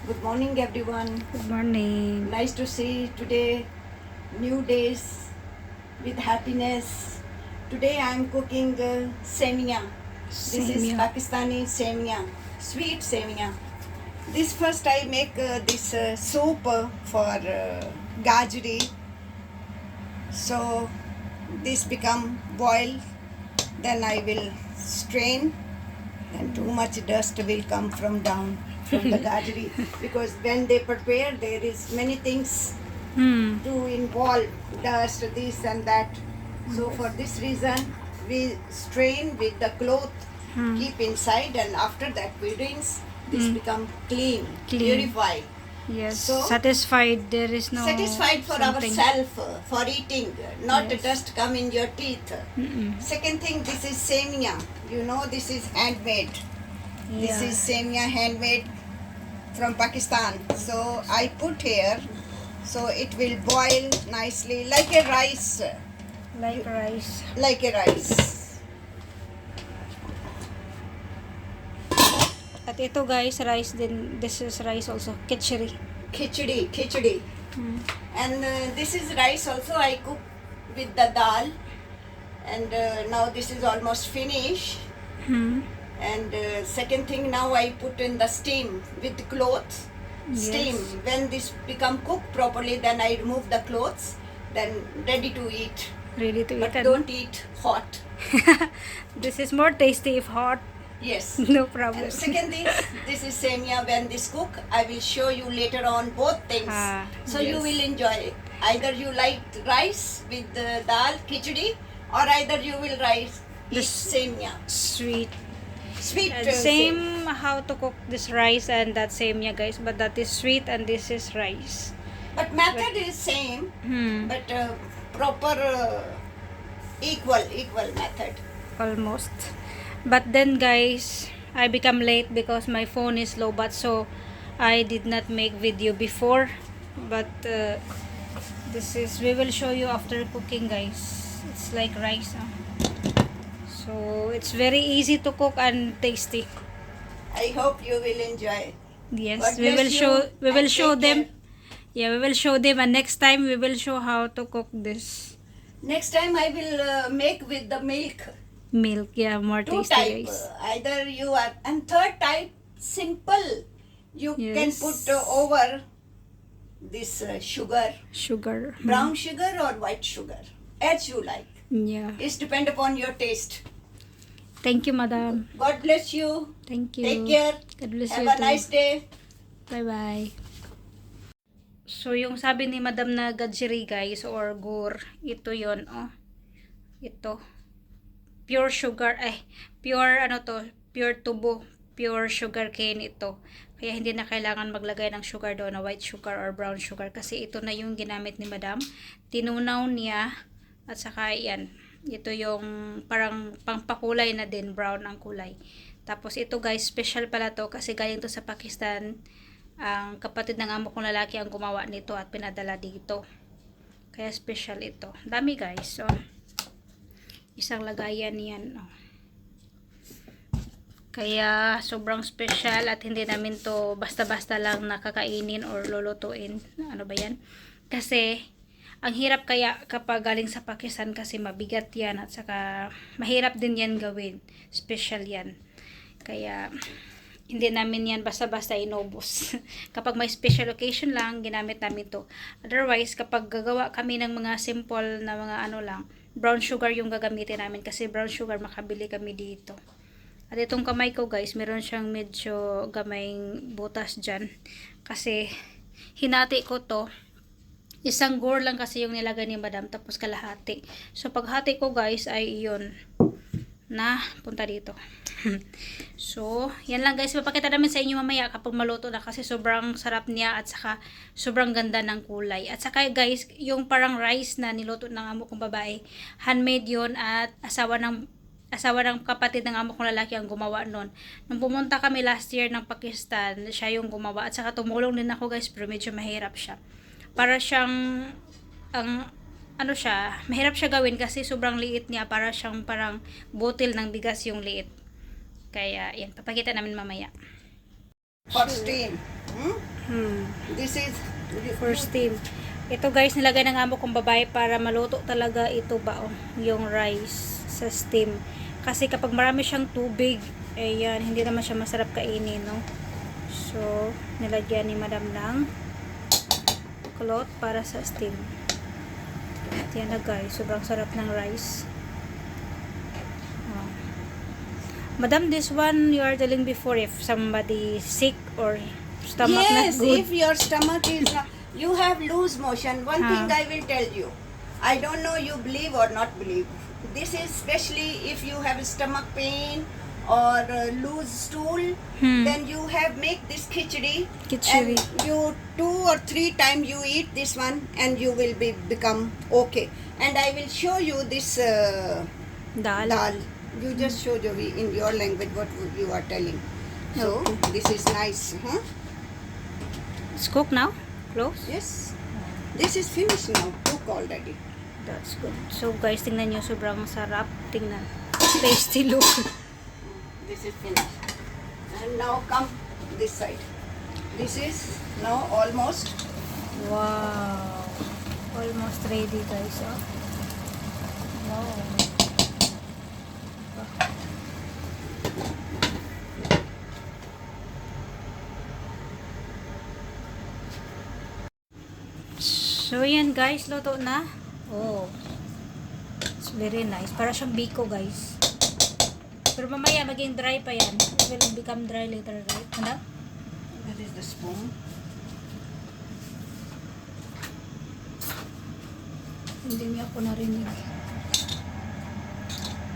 Good morning, everyone. Good morning. Nice to see today new days with happiness. Today I am cooking semia. This is Same. Pakistani semia, sweet semia. This first I make this soup for gajri. So this become boiled. Then I will strain, and too much dust will come from down from the gajri, because when they prepare there is many things to involve, dust, this and that. So for this reason we strain with the cloth, keep inside, and after that we rinse. This become clean, purified. Yes. So Satisfied. There is no satisfied for something. ourselves, for eating, not Yes. dust come in your teeth. Second thing, this is semia. You know, this is handmade. This Yeah. is semia handmade from Pakistan. So I put here, so it will boil nicely like a rice. Like rice. Like a rice. At ito guys, rice din. This is rice also. Khichdi. Khichdi. And this is rice also I cook with the dal. And now this is almost finished. And second thing, now I put in the steam with cloth. Steam. Yes. When this become cooked properly, then I remove the clothes. Then ready to eat. Ready to But eat. don't eat hot. This is more tasty if hot. Yes. No problem. And second thing, this is semia. When this cook, I will show you later on both things. So you yes. will enjoy it. Either you like rice with the dal, khichdi, or either you will rice eat This- semia. Sweet. Sweet. Same how to cook this rice and that semia guys, but that is sweet and this is rice. But method is same. But proper equal method. Almost. But then guys, I become late because my phone is low bat, so I did not make video before. But this is, we will show you after cooking guys. It's like rice. So it's very easy to cook and tasty. I hope you will enjoy. Yes, God we will bless show you we will and show take them. care. Yeah, we will show them, and next time we will show how to cook this Next time I will make with the milk. milk. Yeah, more Two tasty type. guys. Either you are, and third type, simple. You can Yes. put over this sugar, Sugar. brown sugar or white sugar, as you like. Yeah. It's depend upon your taste. Thank you, madam. God bless you. Thank you. Take care. God bless Have you a too. nice day. Bye-bye. So, yung sabi ni Madam na gajri guys, or gur, ito yon oh. Ito. Pure sugar, pure ano to, pure tubo, pure sugar cane ito. Kaya hindi na kailangan maglagay ng sugar doon, na white sugar or brown sugar. Kasi ito na yung ginamit ni Madam. Tinunaw niya, at saka yan. Ito yung parang pangpakulay na din, brown ang kulay. Tapos ito guys, special pala to kasi galing to sa Pakistan. Ang kapatid ng amo kong lalaki ang gumawa nito at pinadala dito. Kaya special ito. Dami guys. So, isang lagayan yan. Oh. Kaya sobrang special at hindi namin to basta-basta lang nakakainin or lulutuin. Ano ba yan? Kasi ang hirap kaya kapag galing sa Pakistan kasi mabigat yan at saka mahirap din yan gawin. Special yan. Kaya hindi namin yan basta-basta inubos. Kapag may special occasion lang, ginamit namin to. Otherwise, kapag gagawa kami ng mga simple na mga ano lang, brown sugar yung gagamitin namin kasi brown sugar makabili kami dito. At itong kamay ko guys, meron siyang medyo gamayng butas dyan. Kasi hinati ko to. Isang gur lang kasi yung nilagay ni Madam, tapos kalahati. So paghati ko guys ay yun na punta dito. So, yan lang guys. Papakita namin sa inyo mamaya kapag maluto na kasi sobrang sarap niya at saka sobrang ganda ng kulay. At saka guys, yung parang rice na niluto ng amo kong babae, handmade yun at asawa ng kapatid ng amo kong lalaki ang gumawa nun. Nung pumunta kami last year ng Pakistan, siya yung gumawa at saka tumulong din ako guys, pero medyo mahirap siya. Para siyang ano siya, mahirap siya gawin kasi sobrang liit niya, para siyang parang botil ng bigas yung liit. Kaya yan, papakita namin mamaya. Hot steam. This is For steam. Ito guys, nilagay ng amo kong babae para maluto talaga ito ba yung rice sa steam. Kasi kapag marami siyang tubig, ayan, hindi naman siya masarap kainin, no? So, nilagyan ni madam ng cloth para sa steam. At yan na guys, sobrang sarap ng rice. Oh. Madam, this one you are telling before if somebody sick or stomach not yes, good. if your stomach is not, you have loose motion. One thing I will tell you. I don't know you believe or not believe. This is especially if you have stomach pain or loose stool, then you have make this khichdi. Khichdi. And you 2 or 3 times you eat this one and you will become okay. And I will show you this Dal. dal. You just show Jovy in your language what you are telling. So this is nice, huh? It's cooked now? Close? Yes. This is finished now. Cook already. That's good. So guys, tingnan nyo, sobrang sarap. Tingnan. Tasty look. This is finished. And now come this side. This is now almost. Wow. Almost ready guys. Oh. Wow. So yan guys, luto na. Oh. It's very nice. Para siyang biko guys. Pero mamaya maging dry pa yan. It will become dry later, right? Ano? That is the spoon. Hindi niya ako narinig.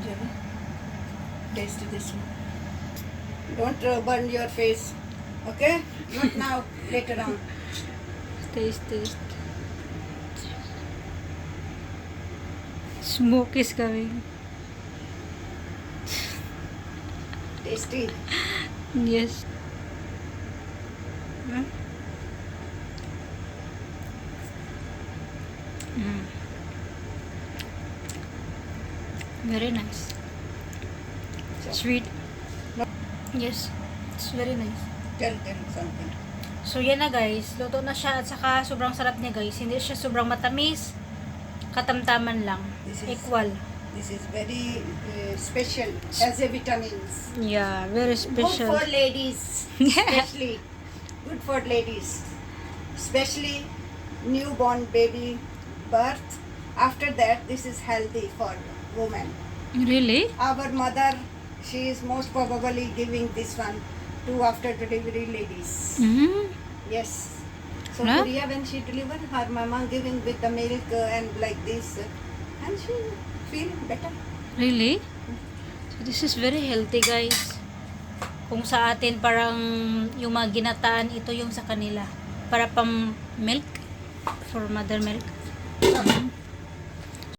Jovy, taste this one. Don't burn your face. Okay? Not now. Later on. Taste. Smoke is coming. Tasty. Yes. Very nice. Sweet. Yes. It's very nice. Tell something. So yan na guys. Luto na siya at saka sobrang sarap niya guys. Hindi siya sobrang matamis. Katamtaman lang. Equal. This is very special as a vitamins. Yeah, very special. Good for ladies, especially. Good for ladies, especially newborn baby birth. After that, this is healthy for women. Really? Our mother, she is most probably giving this one to after delivery ladies. Yes. So Huh? Korea, when she delivered, her mama giving with the milk and like this, and she feel better. Really? So this is very healthy guys. Kung sa atin parang yung mga ginataan, ito yung sa kanila. Para pang milk. For mother milk.